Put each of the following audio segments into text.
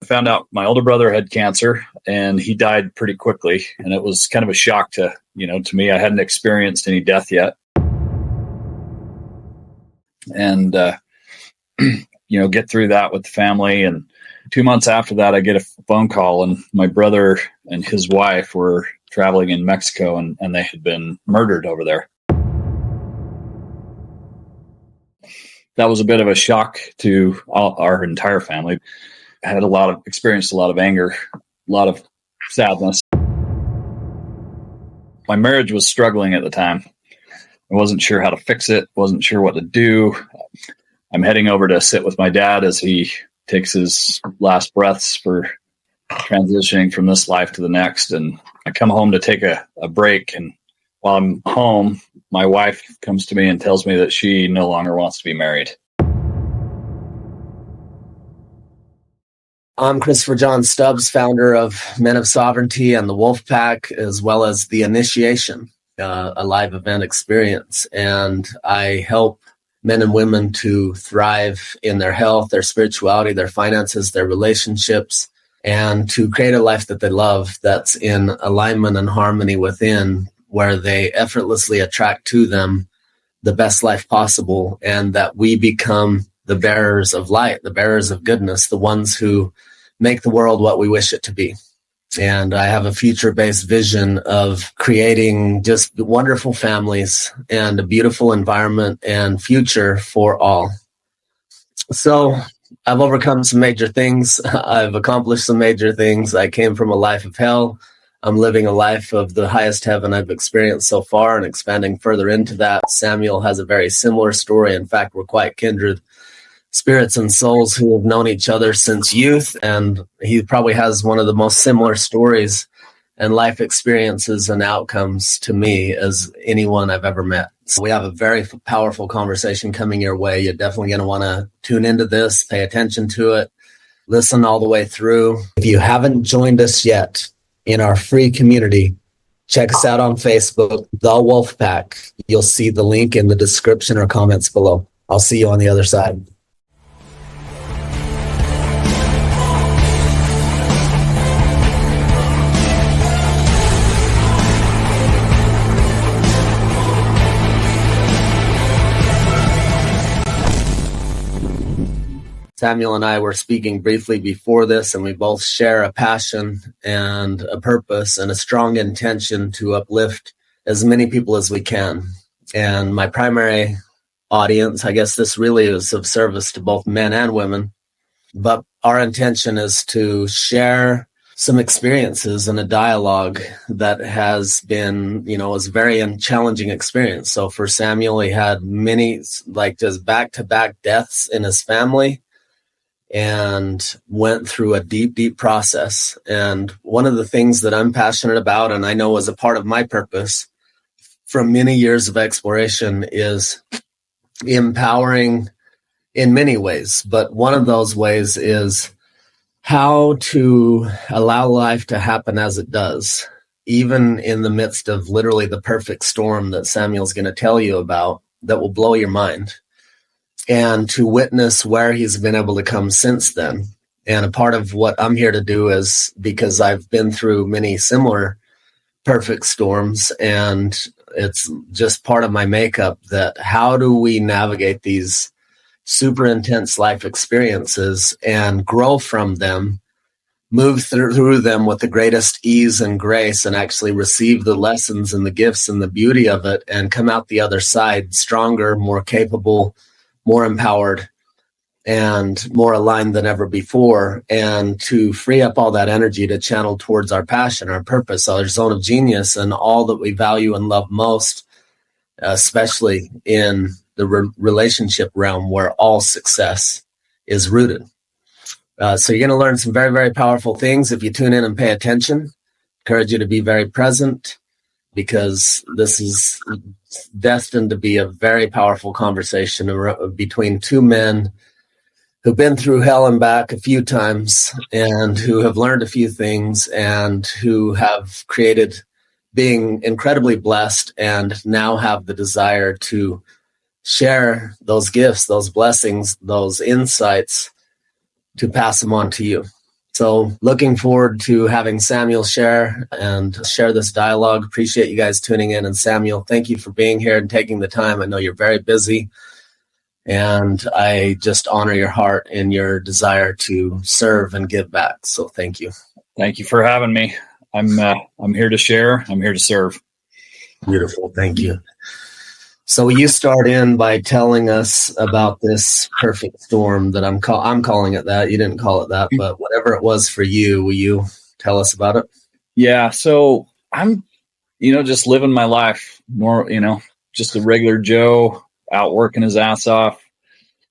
found out my older brother had cancer, and he died pretty quickly. And it was kind of a shock to me. I hadn't experienced any death yet. And, get through that with the family. And 2 months after that, I get a phone call, and my brother and his wife were traveling in Mexico, and they had been murdered over there. That was a bit of a shock to our entire family. I had experienced a lot of anger, a lot of sadness. My marriage was struggling at the time. I wasn't sure how to fix it, wasn't sure what to do. I'm heading over to sit with my dad as he takes his last breaths for transitioning from this life to the next. And I come home to take a break. And while I'm home, my wife comes to me and tells me that she no longer wants to be married. I'm Christopher John Stubbs, founder of Men of Sovereignty and the Wolf Pack, as well as the Initiation, a live event experience. And I help men and women to thrive in their health, their spirituality, their finances, their relationships, and to create a life that they love, that's in alignment and harmony within, where they effortlessly attract to them the best life possible, and that we become the bearers of light, the bearers of goodness, the ones who make the world what we wish it to be. And I have a future-based vision of creating just wonderful families and a beautiful environment and future for all. So I've overcome some major things. I've accomplished some major things. I came from a life of hell. I'm living a life of the highest heaven I've experienced so far, and expanding further into that. Samuel has a very similar story. In fact, we're quite kindred spirits and souls who have known each other since youth, and he probably has one of the most similar stories and life experiences and outcomes to me as anyone I've ever met. So we have a very powerful conversation coming your way. You're definitely going to want to tune into this, pay attention to it, listen all the way through. If you haven't joined us yet in our free community, check us out on Facebook, The Wolf Pack. You'll see the link in the description or comments below. I'll see you on the other side. Samuel and I were speaking briefly before this, and we both share a passion and a purpose and a strong intention to uplift as many people as we can. And my primary audience, I guess this really is of service to both men and women, but our intention is to share some experiences and a dialogue that has been, was a very challenging experience. So for Samuel, he had many, just back-to-back deaths in his family, and went through a deep, deep process. And one of the things that I'm passionate about, and I know is a part of my purpose from many years of exploration, is empowering in many ways. But one of those ways is how to allow life to happen as it does, even in the midst of literally the perfect storm that Samuel's going to tell you about that will blow your mind, and to witness where he's been able to come since then. And a part of what I'm here to do is, because I've been through many similar perfect storms, and it's just part of my makeup, that how do we navigate these super intense life experiences and grow from them, move through them with the greatest ease and grace, and actually receive the lessons and the gifts and the beauty of it, and come out the other side stronger, more capable, more empowered, and more aligned than ever before, and to free up all that energy to channel towards our passion, our purpose, our zone of genius, and all that we value and love most, especially in the relationship realm where all success is rooted. So you're going to learn some very, very powerful things if you tune in and pay attention. Encourage you to be very present, because this is destined to be a very powerful conversation between two men who've been through hell and back a few times, and who have learned a few things, and who have created being incredibly blessed, and now have the desire to share those gifts, those blessings, those insights, to pass them on to you. So looking forward to having Samuel share this dialogue. Appreciate you guys tuning in. And Samuel, thank you for being here and taking the time. I know you're very busy, and I just honor your heart and your desire to serve and give back. So thank you. Thank you for having me. I'm here to share. I'm here to serve. Beautiful. Thank you. So will you start in by telling us about this perfect storm that I'm calling it that. You didn't call it that, but whatever it was for you, will you tell us about it? Yeah. So I'm, just living my life more, just a regular Joe out working his ass off,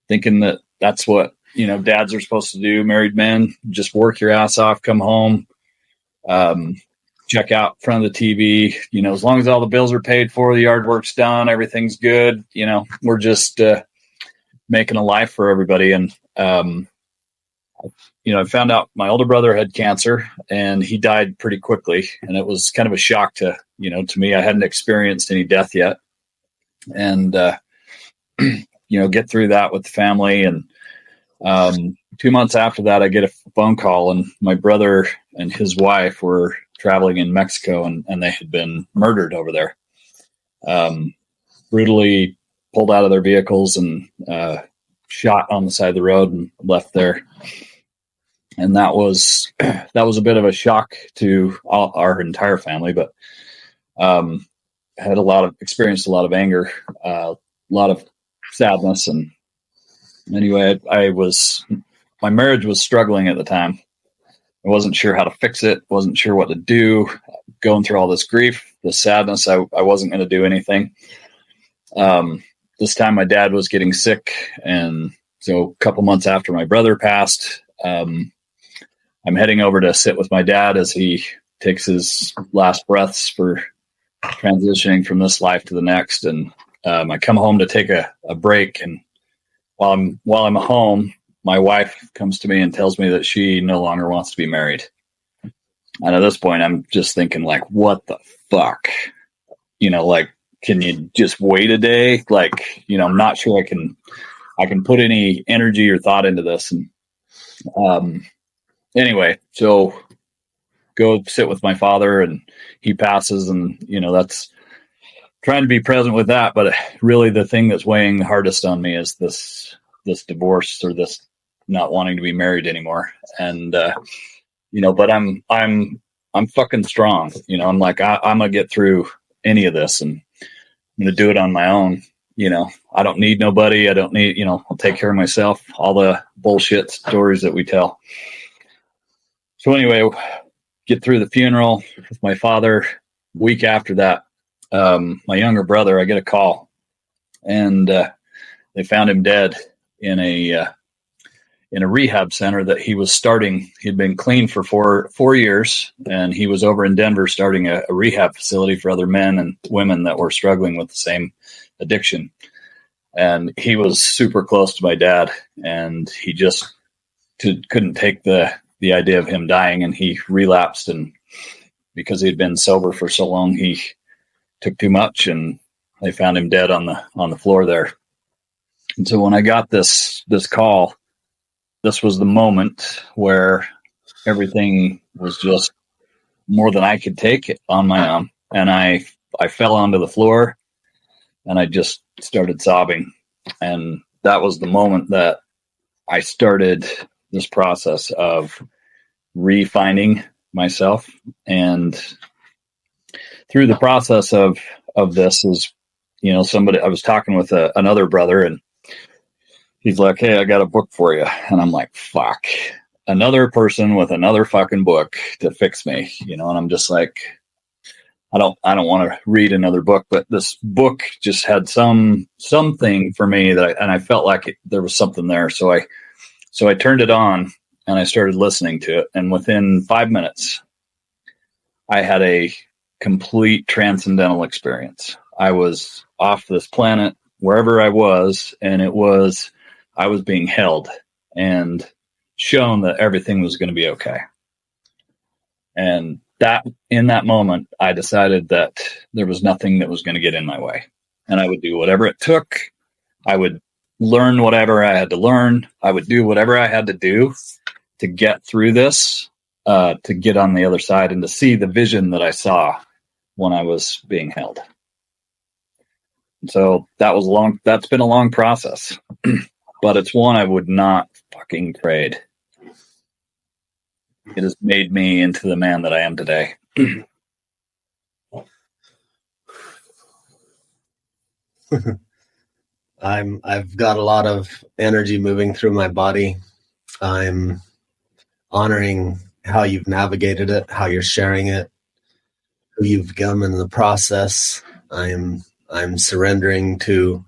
thinking that that's what, dads are supposed to do. Married men, just work your ass off, come home, check out in front of the TV, as long as all the bills are paid for, the yard work's done, everything's good. We're just making a life for everybody. And, I found out my older brother had cancer and he died pretty quickly. And it was kind of a shock to me. I hadn't experienced any death yet. And, get through that with the family. And 2 months after that, I get a phone call, and my brother and his wife were traveling in Mexico, and they had been murdered over there, brutally pulled out of their vehicles and shot on the side of the road and left there. And that was a bit of a shock to our entire family, but had experienced a lot of anger, a lot of sadness. And anyway, my marriage was struggling at the time. I wasn't sure how to fix it, wasn't sure what to do, going through all this grief, the sadness. I wasn't going to do anything. This time my dad was getting sick. And so a couple months after my brother passed, I'm heading over to sit with my dad as he takes his last breaths for transitioning from this life to the next. And I come home to take a break. And while I'm home, my wife comes to me and tells me that she no longer wants to be married. And at this point, I'm just thinking, like, what the fuck? Can you just wait a day? I'm not sure I can put any energy or thought into this. And anyway, so go sit with my father, and he passes, and that's trying to be present with that. But really, the thing that's weighing the hardest on me is this divorce, or this not wanting to be married anymore. And, but I'm fucking strong. I'm like, I'm going to get through any of this, and I'm going to do it on my own. I don't need nobody. I don't need, I'll take care of myself, all the bullshit stories that we tell. So anyway, get through the funeral with my father. Week after that, my younger brother, I get a call, and they found him dead in a rehab center that he was starting. He'd been clean for four years, and he was over in Denver starting a rehab facility for other men and women that were struggling with the same addiction. And he was super close to my dad, and he just couldn't take the idea of him dying, and he relapsed. And because he'd been sober for so long, he took too much, and they found him dead on the floor there. And so when I got this call, this was the moment where everything was just more than I could take on my own. And I fell onto the floor, and I just started sobbing. And that was the moment that I started this process of refinding myself. And through the process of this is, I was talking with another brother, and he's like, "Hey, I got a book for you." And I'm like, fuck, another person with another fucking book to fix me, and I'm just like, I don't want to read another book, but this book just had something for me that I felt like there was something there. So I turned it on, and I started listening to it. And within 5 minutes, I had a complete transcendental experience. I was off this planet, wherever I was, and I was being held and shown that everything was going to be okay. And in that moment, I decided that there was nothing that was going to get in my way, and I would do whatever it took. I would learn whatever I had to learn. I would do whatever I had to do to get through this, to get on the other side and to see the vision that I saw when I was being held. So that's been a long process, but it's one I would not fucking trade. It has made me into the man that I am today. I've got a lot of energy moving through my body. I'm honoring how you've navigated it, how you're sharing it, who you've become in the process. I'm surrendering to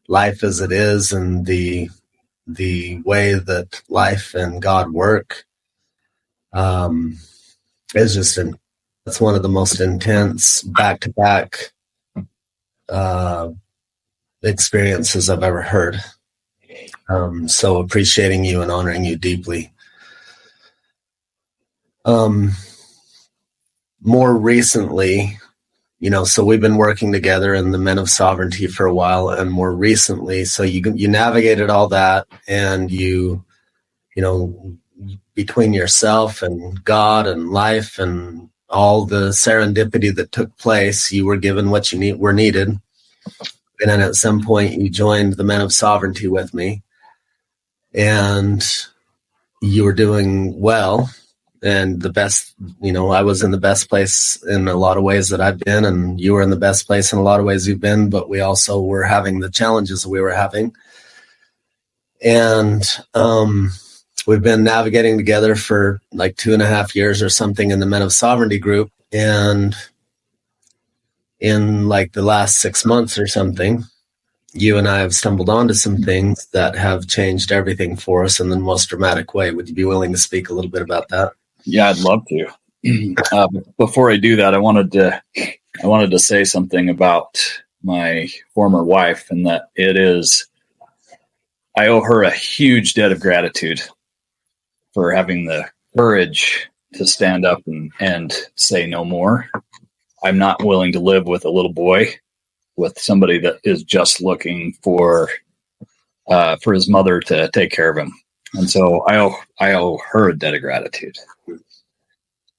life as it is and the way that life and God work. It's just it's one of the most intense back-to-back experiences I've ever heard. So appreciating you and honoring you deeply. More recently, so we've been working together in the Men of Sovereignty for a while, and more recently, so you navigated all that, and you between yourself and God and life and all the serendipity that took place, you were given what you were needed. And then at some point you joined the Men of Sovereignty with me, and you were doing well and the best, I was in the best place in a lot of ways that I've been, and you were in the best place in a lot of ways you've been, but we also were having the challenges we were having. And, we've been navigating together for like 2.5 years or something in the Men of Sovereignty group. And in like the last 6 months or something, you and I have stumbled onto some things that have changed everything for us in the most dramatic way. Would you be willing to speak a little bit about that? Yeah, I'd love to. Before I do that, I wanted to say something about my former wife, and that I owe her a huge debt of gratitude for having the courage to stand up and say no more. I'm not willing to live with a little boy, with somebody that is just looking for his mother to take care of him. And so I owe her a debt of gratitude.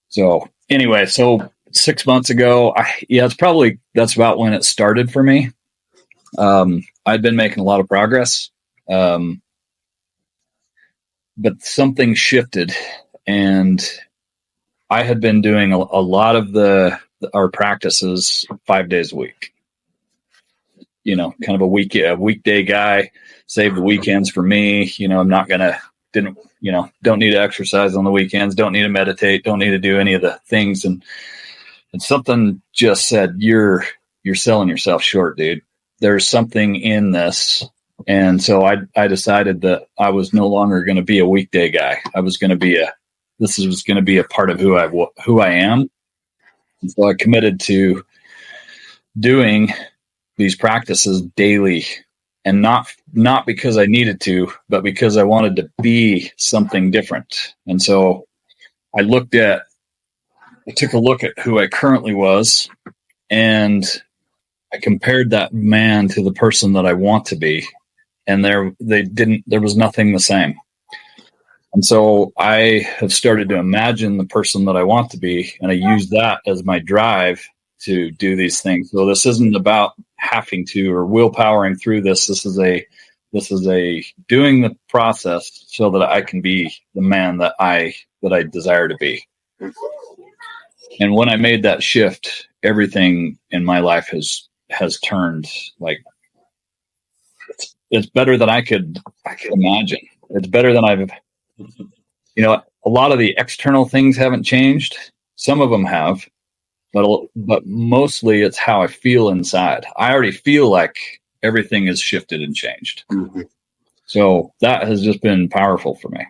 So anyway, 6 months ago, that's about when it started for me. I'd been making a lot of progress. But something shifted, and I had been doing a lot of our practices 5 days a week. Kind of a weekday guy. Save the weekends for me. I'm not don't need to exercise on the weekends. Don't need to meditate. Don't need to do any of the things. And something just said, you're selling yourself short, dude. There's something in this. And so I decided that I was no longer going to be a weekday guy. This was going to be a part of who I am. And so I committed to doing these practices daily, and not because I needed to, but because I wanted to be something different. And so I took a look at who I currently was, and I compared that man to the person that I want to be. And there was nothing the same. And so I have started to imagine the person that I want to be, and I use that as my drive to do these things. So this isn't about having to or willpowering through this. This is a doing the process so that I can be the man that I desire to be. And when I made that shift, everything in my life has turned. Like, it's better than I could imagine. It's better than a lot of the external things haven't changed. Some of them have, but mostly it's how I feel inside. I already feel like everything has shifted and changed. Mm-hmm. So that has just been powerful for me.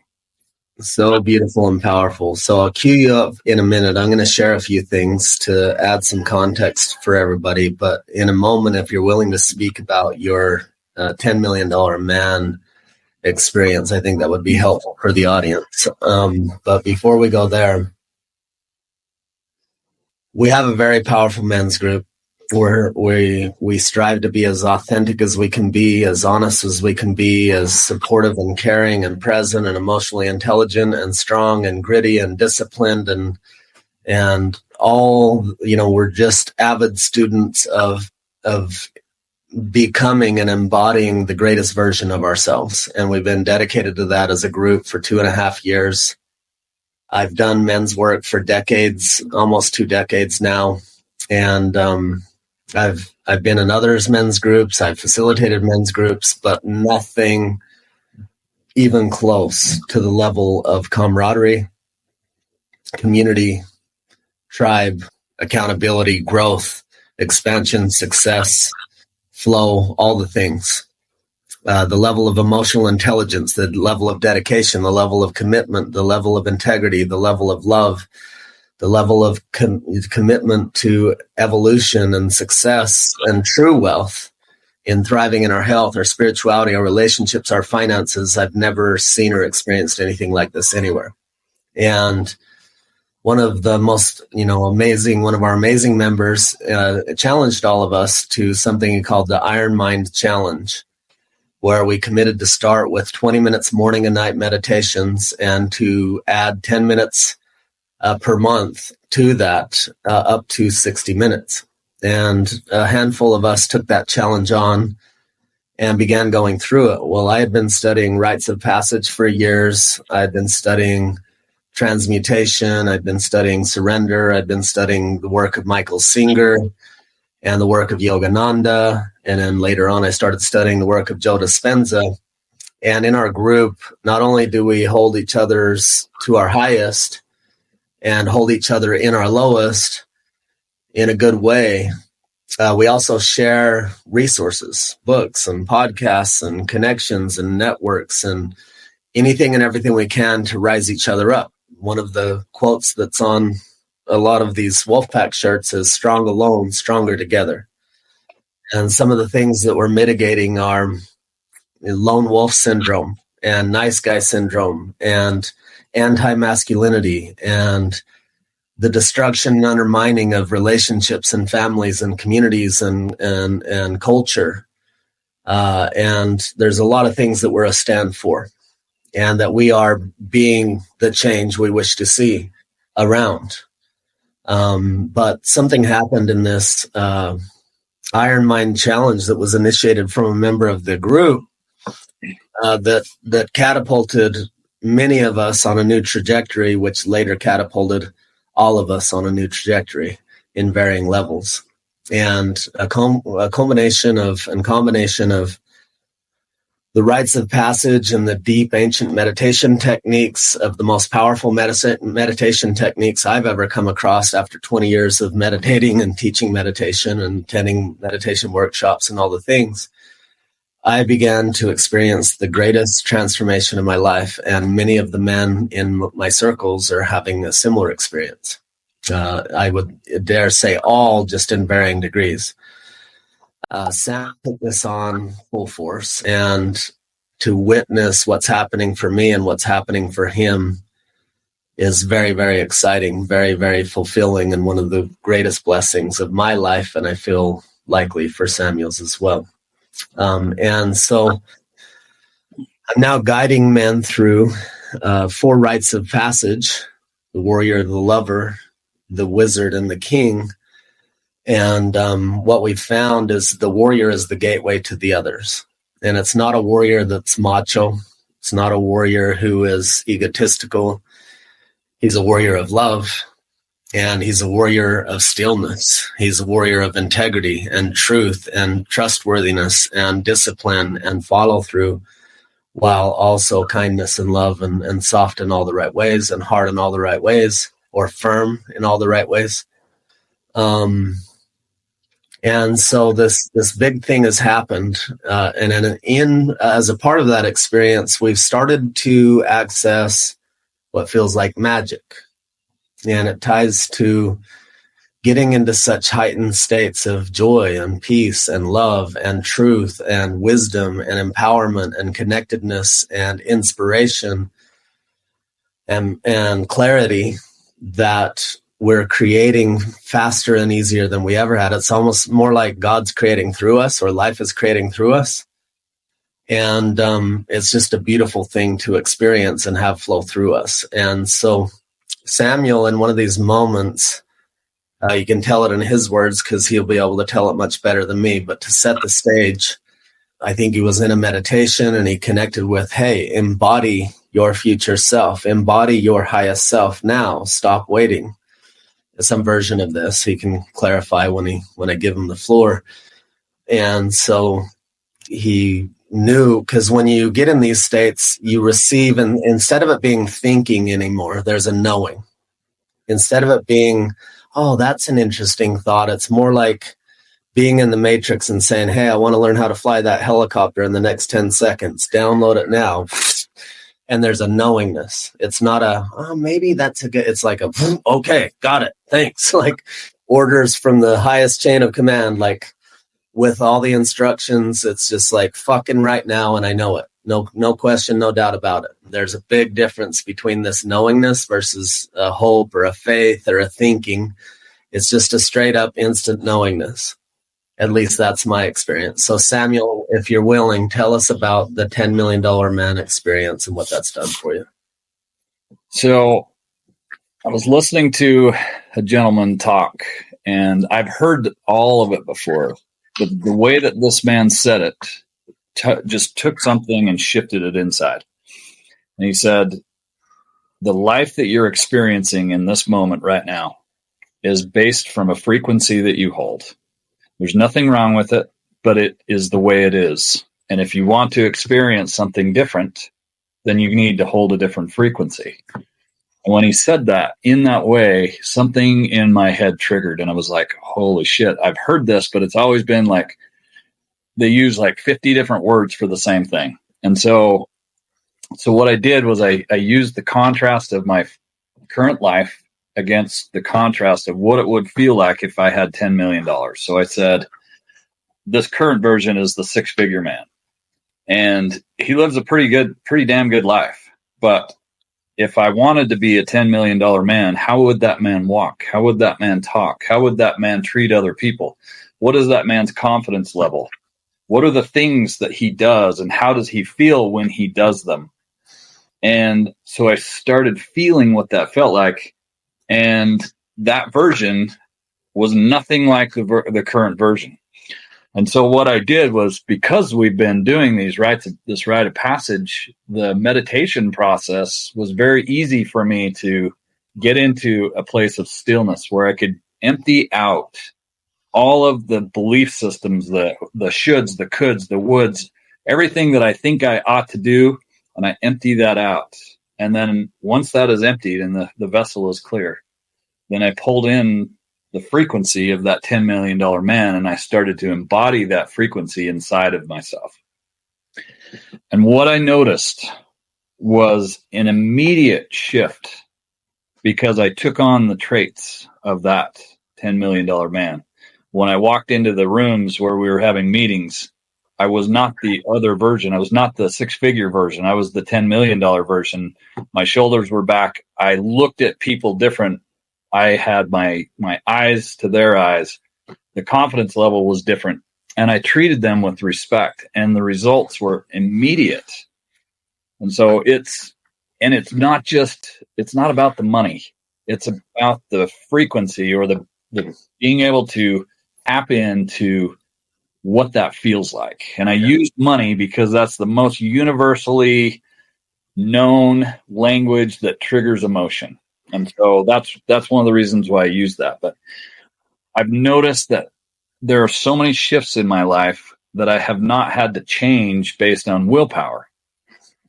So beautiful and powerful. So I'll cue you up in a minute. I'm going to share a few things to add some context for everybody. But in a moment, if you're willing to speak about your $10 million man experience, I think that would be helpful for the audience. But before we go there, we have a very powerful men's group. we strive to be as authentic as we can be, as honest as we can be, as supportive and caring and present and emotionally intelligent and strong and gritty and disciplined and all, we're just avid students of becoming and embodying the greatest version of ourselves. And we've been dedicated to that as a group for 2.5 years. I've done men's work for decades, almost 2 decades now. And I've been in others' men's groups. I've facilitated men's groups, but nothing even close to the level of camaraderie, community, tribe, accountability, growth, expansion, success, flow, all the things. The level of emotional intelligence, the level of dedication, the level of commitment, the level of integrity, the level of love, the level of commitment to evolution and success and true wealth in thriving in our health, our spirituality, our relationships, our finances. I've never seen or experienced anything like this anywhere. And one of the most, one of our amazing members challenged all of us to something he called the Iron Mind Challenge, where we committed to start with 20 minutes morning and night meditations and to add 10 minutes per month to that, up to 60 minutes. And a handful of us took that challenge on and began going through it. Well, I had been studying rites of passage for years. I'd been studying transmutation. I'd been studying surrender. I'd been studying the work of Michael Singer and the work of Yogananda. And then later on, I started studying the work of Joe Dispenza. And in our group, not only do we hold each other's to our highest and hold each other in our lowest in a good way, we also share resources, books and podcasts and connections and networks and anything and everything we can to rise each other up. One of the quotes that's on a lot of these Wolfpack shirts is "strong alone, stronger together." And some of the things that we're mitigating are lone wolf syndrome and nice guy syndrome and anti-masculinity and the destruction and undermining of relationships and families and communities and culture. And there's a lot of things that we're a stand for, and that we are being the change we wish to see around. But something happened in this Iron Mind Challenge that was initiated from a member of the group that catapulted many of us on a new trajectory, which later catapulted all of us on a new trajectory in varying levels. And a combination of the rites of passage and the deep ancient meditation techniques of the most powerful meditation techniques I've ever come across after 20 years of meditating and teaching meditation and attending meditation workshops and all the things, I began to experience the greatest transformation of my life. And many of the men in my circles are having a similar experience. I would dare say all, just in varying degrees. Sam took this on full force, and to witness what's happening for me and what's happening for him is very, very exciting, very, very fulfilling, and one of the greatest blessings of my life, and I feel likely for Samuel's as well. And so I'm now guiding men through 4 rites of passage: the warrior, the lover, the wizard, and the king. And what we found is the warrior is the gateway to the others. And it's not a warrior that's macho. It's not a warrior who is egotistical. He's a warrior of love. And he's a warrior of stillness. He's a warrior of integrity and truth and trustworthiness and discipline and follow through, while also kindness and love and soft in all the right ways and hard in all the right ways, or firm in all the right ways. And so this big thing has happened. And as a part of that experience, we've started to access what feels like magic. And it ties to getting into such heightened states of joy and peace and love and truth and wisdom and empowerment and connectedness and inspiration and clarity that we're creating faster and easier than we ever had. It's almost more like God's creating through us, or life is creating through us. And it's just a beautiful thing to experience and have flow through us. And so Samuel, in one of these moments, you can tell it in his words because he'll be able to tell it much better than me. But to set the stage, I think he was in a meditation and he connected with, hey, embody your future self, embody your highest self now. Stop waiting. Some version of this he can clarify when I give him the floor. And so he knew, because when you get in these states, you receive, and instead of it being thinking anymore, there's a knowing. Instead of it being, oh, that's an interesting thought, it's more like being in the Matrix and saying, hey, I want to learn how to fly that helicopter in the next 10 seconds. Download it now. And there's a knowingness. It's not a, oh, maybe that's a good, it's like a, okay, got it, thanks. Like orders from the highest chain of command, like with all the instructions, it's just like fucking right now, and I know it. No question, no doubt about it. There's a big difference between this knowingness versus a hope or a faith or a thinking. It's just a straight up instant knowingness. At least that's my experience. So Samuel, if you're willing, tell us about the $10 million man experience and what that's done for you. So I was listening to a gentleman talk, and I've heard all of it before, but the way that this man said it just took something and shifted it inside. And he said, the life that you're experiencing in this moment right now is based from a frequency that you hold. There's nothing wrong with it, but it is the way it is. And if you want to experience something different, then you need to hold a different frequency. And when he said that in that way, something in my head triggered, and I was like, holy shit, I've heard this, but it's always been like they use like 50 different words for the same thing. And so what I did was I used the contrast of my current life against the contrast of what it would feel like if I had $10 million. So I said, this current version is the six-figure man. And he lives a pretty damn good life. But if I wanted to be a $10 million man, how would that man walk? How would that man talk? How would that man treat other people? What is that man's confidence level? What are the things that he does, and how does he feel when he does them? And so I started feeling what that felt like. And that version was nothing like the current version. And so what I did was, because we've been doing this rite of passage, the meditation process was very easy for me to get into a place of stillness where I could empty out all of the belief systems, the shoulds, the coulds, the woulds, everything that I think I ought to do, and I empty that out. And then once that is emptied and the vessel is clear, then I pulled in the frequency of that $10 million man, and I started to embody that frequency inside of myself. And what I noticed was an immediate shift, because I took on the traits of that $10 million man. When I walked into the rooms where we were having meetings, I was not the other version. I was not the six-figure version. I was the $10 million version. My shoulders were back. I looked at people different. I had my eyes to their eyes. The confidence level was different. And I treated them with respect. And the results were immediate. And so it's not about the money. It's about the frequency, or the being able to tap into what that feels like. And I used money because that's the most universally known language that triggers emotion. And so that's one of the reasons why I use that. But I've noticed that there are so many shifts in my life that I have not had to change based on willpower.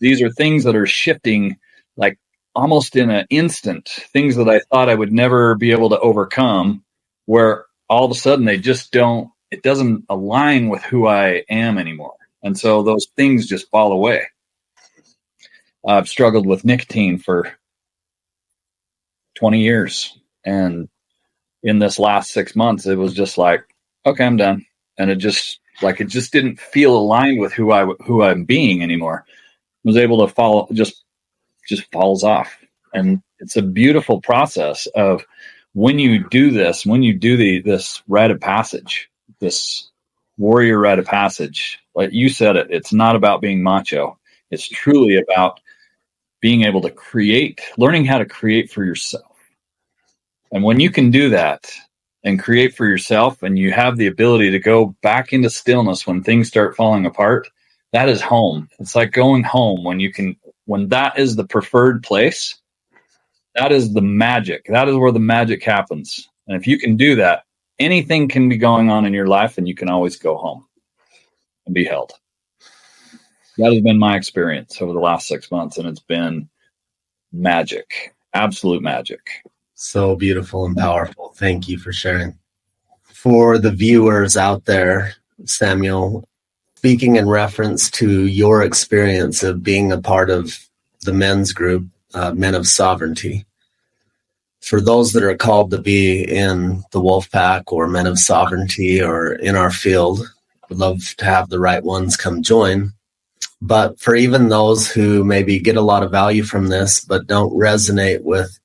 These are things that are shifting like almost in an instant, things that I thought I would never be able to overcome, where all of a sudden it doesn't align with who I am anymore. And so those things just fall away. I've struggled with nicotine for 20 years. And in this last 6 months, it was just like, okay, I'm done. And it just didn't feel aligned with who I'm being anymore. I was able to follow, just falls off. And it's a beautiful process of when you do this, when you do this rite of passage, this warrior rite of passage, like you said it's not about being macho. It's truly about being able to create, learning how to create for yourself. And when you can do that and create for yourself, and you have the ability to go back into stillness when things start falling apart, that is home. It's like going home when that is the preferred place. That is the magic. That is where the magic happens. And if you can do that, anything can be going on in your life and you can always go home and be held. That has been my experience over the last 6 months, and it's been magic, absolute magic. So beautiful and powerful. Thank you for sharing. For the viewers out there, Samuel, speaking in reference to your experience of being a part of the men's group, Men of Sovereignty, for those that are called to be in the Wolf Pack or Men of Sovereignty or in our field, would love to have the right ones come join. But for even those who maybe get a lot of value from this but don't resonate with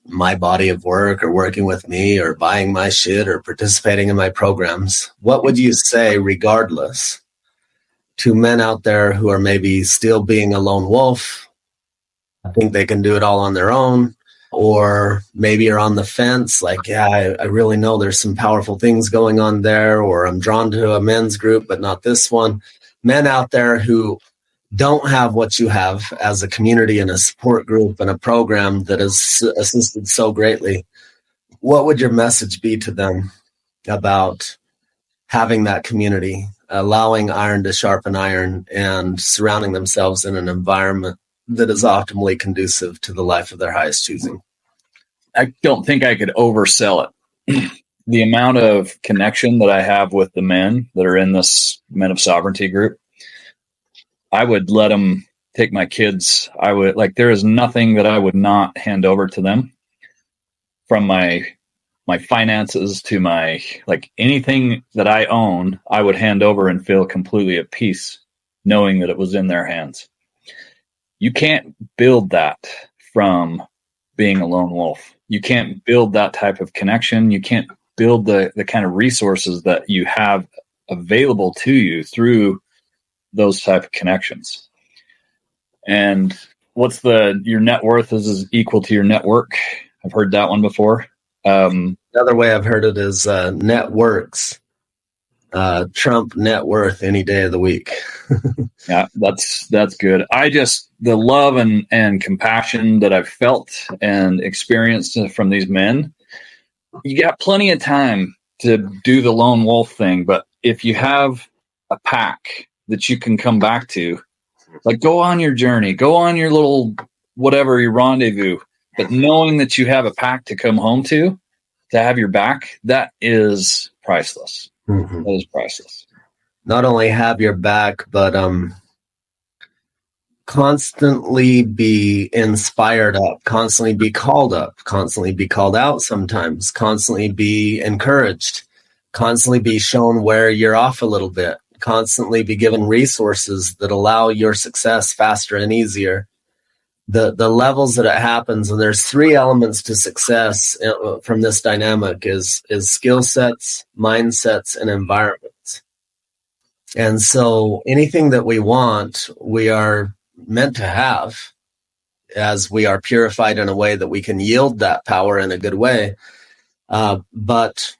my body of work or working with me or buying my shit or participating in my programs, what would you say regardless to men out there who are maybe still being a lone wolf? I think they can do it all on their own, or maybe you're on the fence, like, yeah, I really know there's some powerful things going on there, or I'm drawn to a men's group, but not this one. Men out there who don't have what you have as a community and a support group and a program that has assisted so greatly, what would your message be to them about having that community, allowing iron to sharpen iron, and surrounding themselves in an environment that is optimally conducive to the life of their highest choosing? I don't think I could oversell it. The amount of connection that I have with the men that are in this Men of Sovereignty group, I would let them take my kids. There is nothing that I would not hand over to them, from my finances to my, anything that I own, I would hand over and feel completely at peace knowing that it was in their hands. You can't build that from being a lone wolf. You can't build that type of connection. You can't build the kind of resources that you have available to you through those type of connections. And your net worth is equal to your network. I've heard that one before. Another way I've heard it is networks trump net worth any day of the week. Yeah, that's good. The love and compassion that I've felt and experienced from these men, you got plenty of time to do the lone wolf thing. But if you have a pack that you can come back to, go on your journey, go on your little, whatever, your rendezvous, but knowing that you have a pack to come home to have your back, that is priceless. Mm-hmm. That is priceless. Not only have your back, but constantly be inspired up, constantly be called up, constantly be called out sometimes, constantly be encouraged, constantly be shown where you're off a little bit, constantly be given resources that allow your success faster and easier. The levels that it happens, and there's 3 elements to success from this dynamic is skill sets, mindsets, and environments. And so anything that we want, we are meant to have, as we are purified in a way that we can yield that power in a good way. But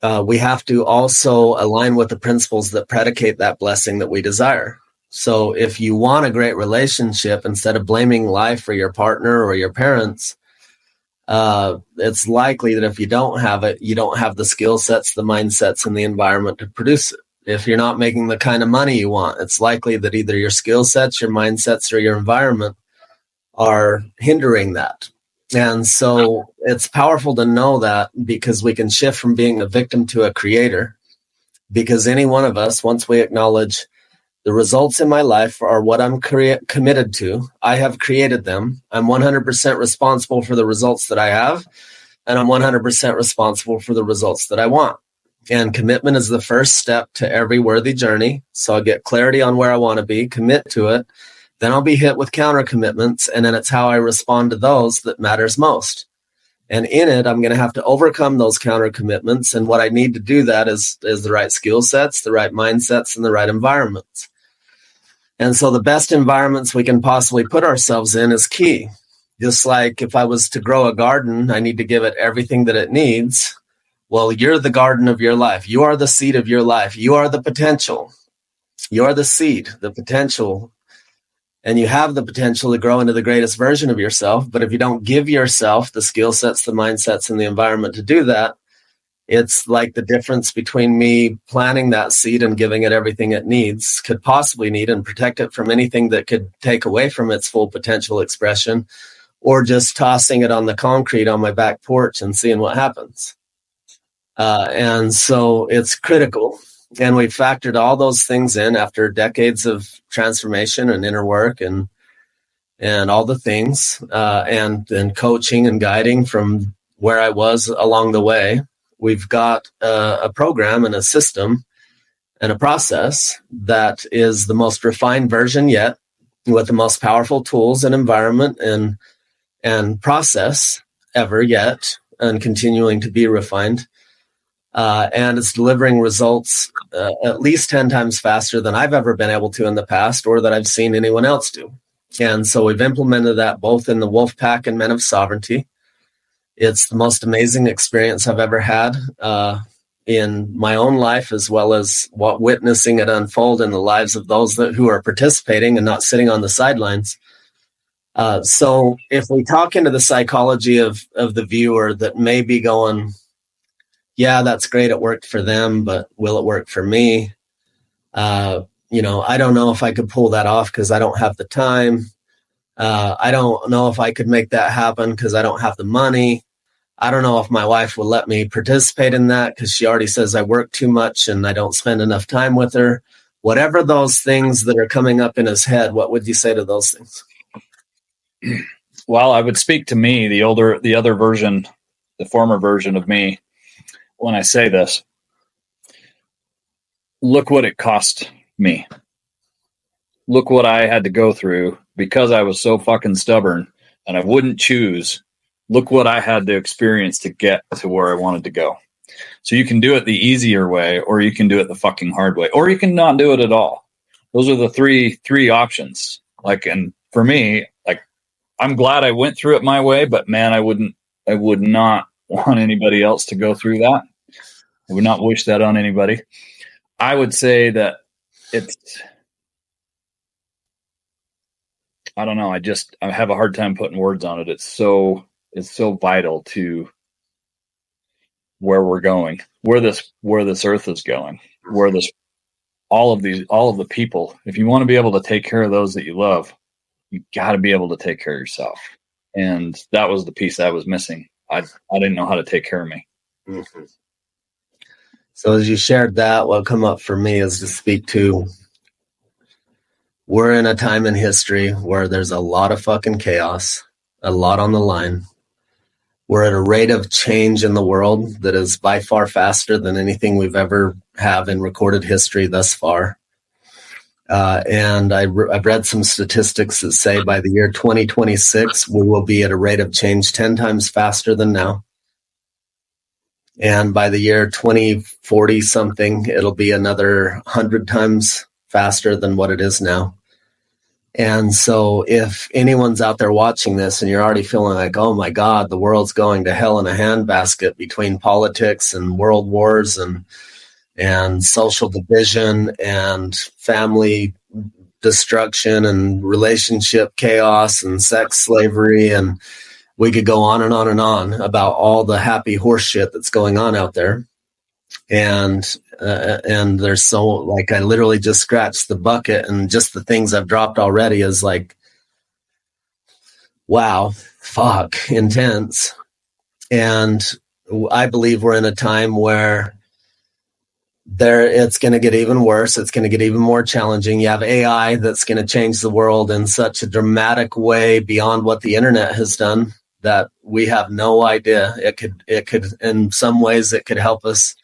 we have to also align with the principles that predicate that blessing that we desire. So if you want a great relationship, instead of blaming life or your partner or your parents, it's likely that if you don't have it, you don't have the skill sets, the mindsets, and the environment to produce it. If you're not making the kind of money you want, it's likely that either your skill sets, your mindsets, or your environment are hindering that. And so it's powerful to know that, because we can shift from being a victim to a creator. Because any one of us, once we acknowledge the results in my life are what I'm committed to, I have created them, I'm 100% responsible for the results that I have, and I'm 100% responsible for the results that I want. And commitment is the first step to every worthy journey. So I'll get clarity on where I want to be, commit to it. Then I'll be hit with counter commitments. And then it's how I respond to those that matters most. And in it, I'm going to have to overcome those counter commitments. And what I need to do that is the right skill sets, the right mindsets, and the right environments. And so the best environments we can possibly put ourselves in is key. Just like if I was to grow a garden, I need to give it everything that it needs. Well, you're the garden of your life. You are the seed of your life. You are the potential. You are the seed, the potential. And you have the potential to grow into the greatest version of yourself. But if you don't give yourself the skill sets, the mindsets, and the environment to do that, it's like the difference between me planting that seed and giving it everything it needs, could possibly need, and protect it from anything that could take away from its full potential expression, or just tossing it on the concrete on my back porch and seeing what happens. And so it's critical. And we factored all those things in after decades of transformation and inner work and all the things, and coaching and guiding from where I was along the way. We've got a program and a system and a process that is the most refined version yet, with the most powerful tools and environment and process ever yet, and continuing to be refined. And it's delivering results at least 10 times faster than I've ever been able to in the past, or that I've seen anyone else do. And so we've implemented that both in the Wolf Pack and Men of Sovereignty. It's the most amazing experience I've ever had in my own life, as well as witnessing it unfold in the lives of those who are participating and not sitting on the sidelines. So if we talk into the psychology of the viewer that may be going, yeah, that's great, it worked for them, but will it work for me? I don't know if I could pull that off because I don't have the time. I don't know if I could make that happen because I don't have the money. I don't know if my wife will let me participate in that because she already says I work too much and I don't spend enough time with her. Whatever those things that are coming up in his head, what would you say to those things? Well, I would speak to me, the other version, the former version of me, when I say this. Look what it cost me. Look what I had to go through because I was so fucking stubborn and I wouldn't choose. Look what I had to experience to get to where I wanted to go. So you can do it the easier way, or you can do it the fucking hard way, or you can not do it at all. Those are the three options. And for me, I'm glad I went through it my way, but man, I would not want anybody else to go through that. I would not wish that on anybody. I would say that I don't know. I have a hard time putting words on it. It's so vital to where we're going, where this earth is going, all of the people. If you want to be able to take care of those that you love, you got to be able to take care of yourself. And that was the piece that was missing. I didn't know how to take care of me. Mm-hmm. So as you shared that, what come up for me is to speak to, we're in a time in history where there's a lot of fucking chaos, a lot on the line. We're at a rate of change in the world that is by far faster than anything we've ever have in recorded history thus far. And I've read some statistics that say by the year 2026, we will be at a rate of change 10 times faster than now. And by the year 2040 something, it'll be another 100 times faster than what it is now. And so if anyone's out there watching this and you're already feeling like, oh my God, the world's going to hell in a handbasket between politics and world wars and social division and family destruction and relationship chaos and sex slavery, and we could go on and on and on about all the happy horse shit that's going on out there. And there's so, I literally just scratched the bucket, and just the things I've dropped already is wow, fuck, intense. And I believe we're in a time where it's going to get even worse. It's going to get even more challenging. You have AI that's going to change the world in such a dramatic way beyond what the internet has done that we have no idea. It could, in some ways, it could help us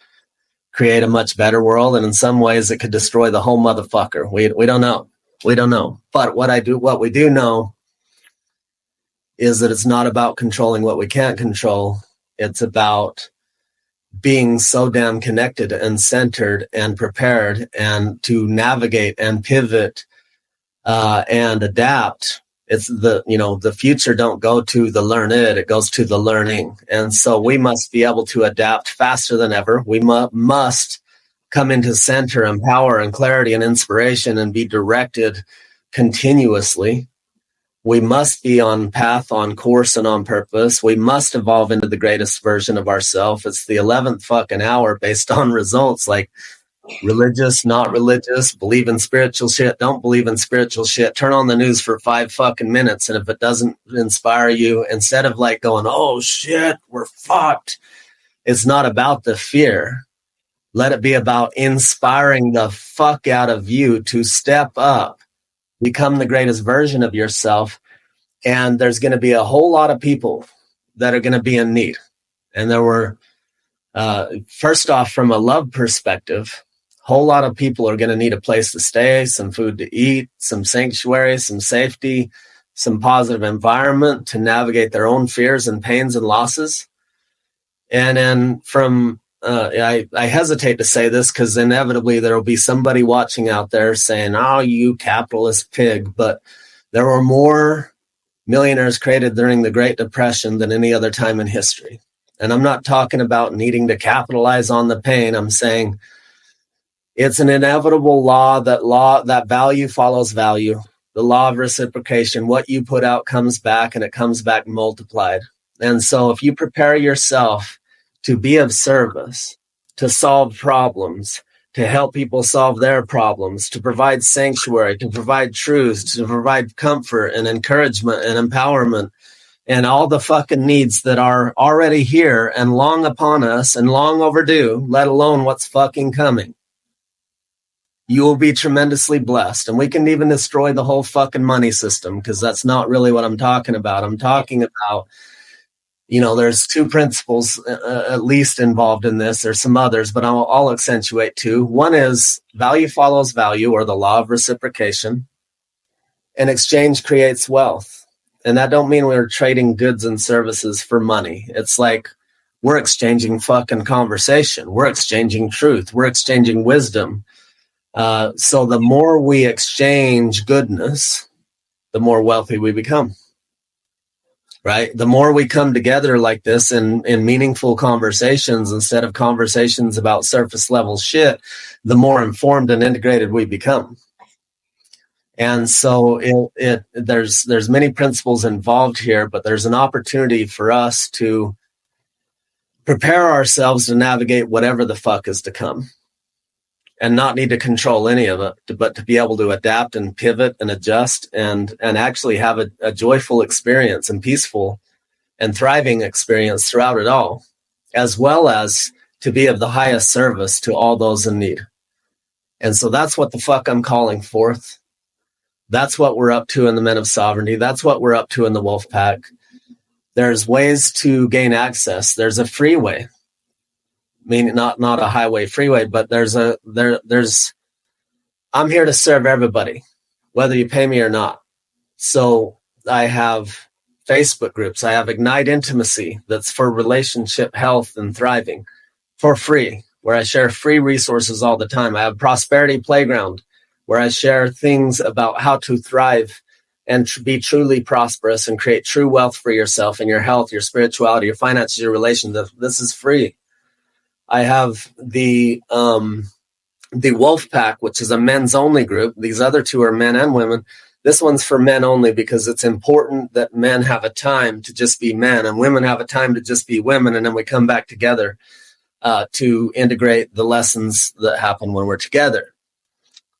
create a much better world, and in some ways it could destroy the whole motherfucker. We don't know. But what we do know is that it's not about controlling what we can't control. It's about being so damn connected and centered and prepared and to navigate and pivot and adapt. It's the future don't go to the learned, it goes to the learning. And so we must be able to adapt faster than ever. We must come into center and power and clarity and inspiration and be directed continuously. We must be on path, on course, and on purpose. We must evolve into the greatest version of ourselves. It's the 11th fucking hour based on results, like religious, not religious, believe in spiritual shit, don't believe in spiritual shit. Turn on the news for 5 fucking minutes, and if it doesn't inspire you, instead of like going, oh shit, we're fucked, it's not about the fear. Let it be about inspiring the fuck out of you to step up, become the greatest version of yourself. And there's going to be a whole lot of people that are going to be in need. And there were, first off, from a love perspective, a whole lot of people are going to need a place to stay, some food to eat, some sanctuary, some safety, some positive environment to navigate their own fears and pains and losses. And then from, I hesitate to say this because inevitably there will be somebody watching out there saying, oh, you capitalist pig. But there were more millionaires created during the Great Depression than any other time in history. And I'm not talking about needing to capitalize on the pain. I'm saying it's an inevitable law that value follows value. The law of reciprocation, what you put out comes back, and it comes back multiplied. And so if you prepare yourself to be of service, to solve problems, to help people solve their problems, to provide sanctuary, to provide truth, to provide comfort and encouragement and empowerment, and all the fucking needs that are already here and long upon us and long overdue, let alone what's fucking coming, you will be tremendously blessed. And we can even destroy the whole fucking money system, because that's not really what I'm talking about. I'm talking about, there's 2 principles at least involved in this. There's some others, but I'll accentuate 2. One is value follows value, or the law of reciprocation, and exchange creates wealth. And that don't mean we're trading goods and services for money. It's like we're exchanging fucking conversation. We're exchanging truth. We're exchanging wisdom. So the more we exchange goodness, the more wealthy we become. Right? The more we come together like this in meaningful conversations instead of conversations about surface level shit, the more informed and integrated we become. And so there's many principles involved here, but there's an opportunity for us to prepare ourselves to navigate whatever the fuck is to come, and not need to control any of it, but to be able to adapt and pivot and adjust and actually have a joyful experience and peaceful and thriving experience throughout it all, as well as to be of the highest service to all those in need. And so that's what the fuck I'm calling forth. That's what we're up to in the Men of Sovereignty. That's what we're up to in the Wolf Pack. There's ways to gain access. There's a freeway. Meaning not a highway freeway, but there's I'm here to serve everybody, whether you pay me or not. So I have Facebook groups. I have Ignite Intimacy, that's for relationship health and thriving, for free, where I share free resources all the time. I have Prosperity Playground, where I share things about how to thrive and be truly prosperous and create true wealth for yourself and your health, your spirituality, your finances, your relations. This is free. I have the Wolf Pack, which is a men's only group. These other 2 are men and women. This one's for men only because it's important that men have a time to just be men and women have a time to just be women. And then we come back together to integrate the lessons that happen when we're together.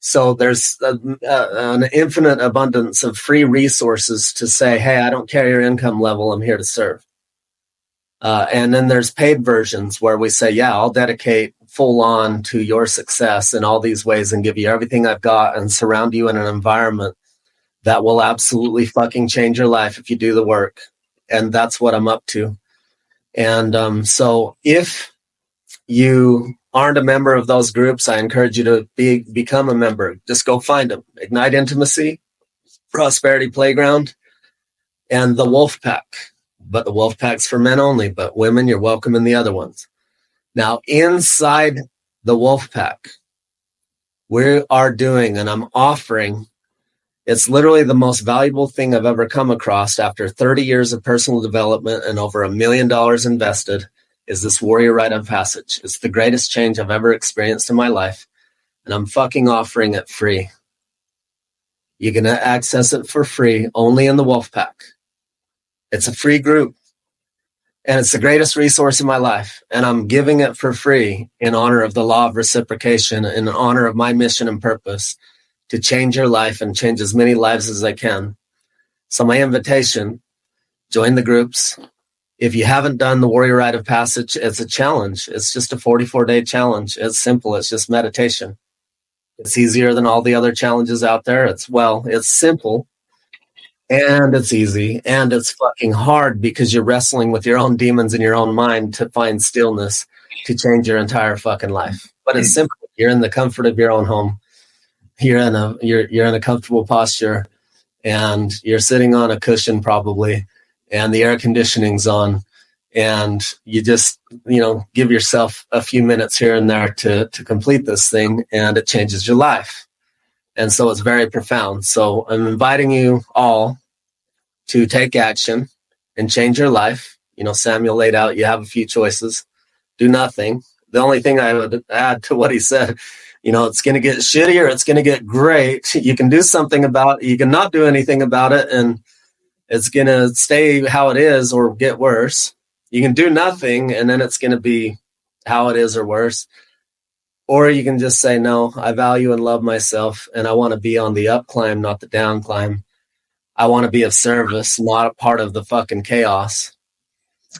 So there's an infinite abundance of free resources to say, hey, I don't care your income level. I'm here to serve. And then there's paid versions where we say, yeah, I'll dedicate full on to your success in all these ways and give you everything I've got and surround you in an environment that will absolutely fucking change your life if you do the work. And that's what I'm up to. And so if you aren't a member of those groups, I encourage you to become a member. Just go find them. Ignite Intimacy, Prosperity Playground, and the wolf pack. But the wolf pack's for men only, but women, you're welcome in the other ones. Now, inside the wolf pack, we are doing, and I'm offering, it's literally the most valuable thing I've ever come across after 30 years of personal development and over $1 million invested, is this warrior rite of passage. It's the greatest change I've ever experienced in my life, and I'm fucking offering it free. You can access it for free only in the wolf pack. It's a free group, and it's the greatest resource in my life, and I'm giving it for free in honor of the law of reciprocation, in honor of my mission and purpose to change your life and change as many lives as I can. So my invitation, join the groups. If you haven't done the Warrior Rite of Passage, it's a challenge. It's just a 44-day challenge. It's simple. It's just meditation. It's easier than all the other challenges out there. It's simple, and it's easy, and it's fucking hard because you're wrestling with your own demons in your own mind to find stillness to change your entire fucking life. But it's simple. You're in the comfort of your own home. You're in a comfortable posture, and you're sitting on a cushion probably, and the air conditioning's on, and you just, give yourself a few minutes here and there to complete this thing, and it changes your life. And so it's very profound. So I'm inviting you all to take action and change your life. Samuel laid out, you have a few choices. Do nothing. The only thing I would add to what he said, it's going to get shitty or it's going to get great. You can do something about it. You can not do anything about it, and it's going to stay how it is or get worse. You can do nothing, and then it's going to be how it is or worse. Or you can just say, no, I value and love myself, and I want to be on the up climb, not the down climb. I want to be of service, not a part of the fucking chaos.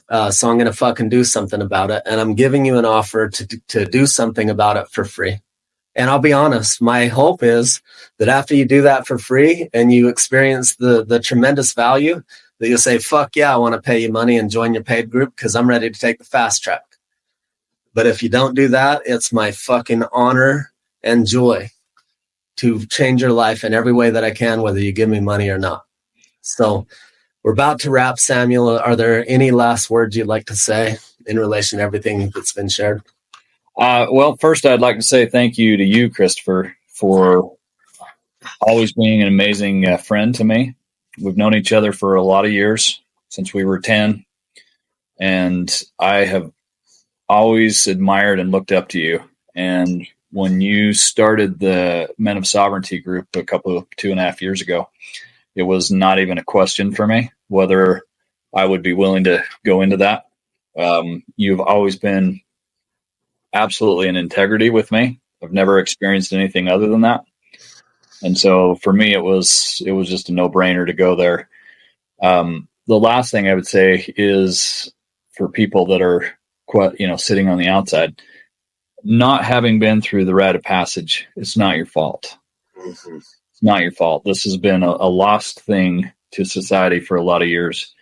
So I'm going to fucking do something about it. And I'm giving you an offer to do something about it for free. And I'll be honest, my hope is that after you do that for free and you experience the tremendous value, that you'll say, fuck yeah, I want to pay you money and join your paid group because I'm ready to take the fast track. But if you don't do that, it's my fucking honor and joy to change your life in every way that I can, whether you give me money or not. So we're about to wrap, Samuel. Are there any last words you'd like to say in relation to everything that's been shared? Well, first, I'd like to say thank you to you, Christopher, for always being an amazing friend to me. We've known each other for a lot of years, since we were 10, and I have always admired and looked up to you. And when you started the Men of Sovereignty group 2.5 years ago, it was not even a question for me whether I would be willing to go into that. You've always been absolutely in integrity with me. I've never experienced anything other than that. And so for me, it was just a no-brainer to go there. The last thing I would say is for people that are sitting on the outside, not having been through the rite of passage, it's not your fault. Mm-hmm. It's not your fault. This has been a lost thing to society for a lot of years.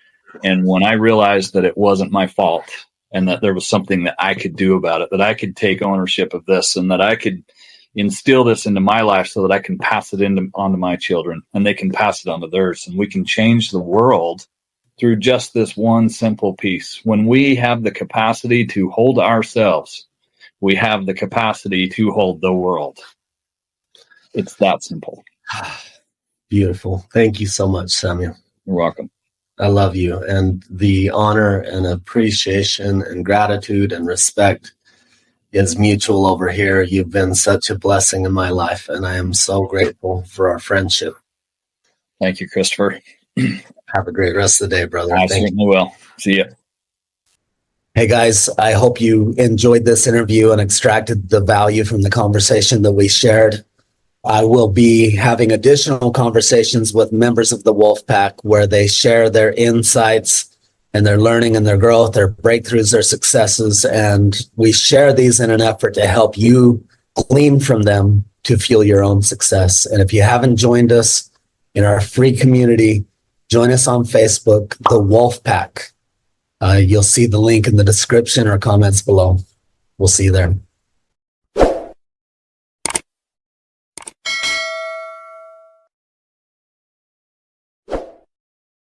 And when I realized that it wasn't my fault and that there was something that I could do about it, that I could take ownership of this and that I could instill this into my life so that I can pass it onto my children and they can pass it on to theirs, and we can change the world through just this one simple piece. When we have the capacity to hold ourselves, we have the capacity to hold the world. It's that simple. Beautiful. Thank you so much, Samuel. You're welcome. I love you, and the honor and appreciation and gratitude and respect is mutual over here. You've been such a blessing in my life, and I am so grateful for our friendship. Thank you, Christopher. Have a great rest of the day, brother. I certainly will. See you. Hey, guys, I hope you enjoyed this interview and extracted the value from the conversation that we shared. I will be having additional conversations with members of the Wolfpack where they share their insights and their learning and their growth, their breakthroughs, their successes. And we share these in an effort to help you glean from them to fuel your own success. And if you haven't joined us in our free community, join us on Facebook, the Wolfpack. You'll see the link in the description or comments below. We'll see you there.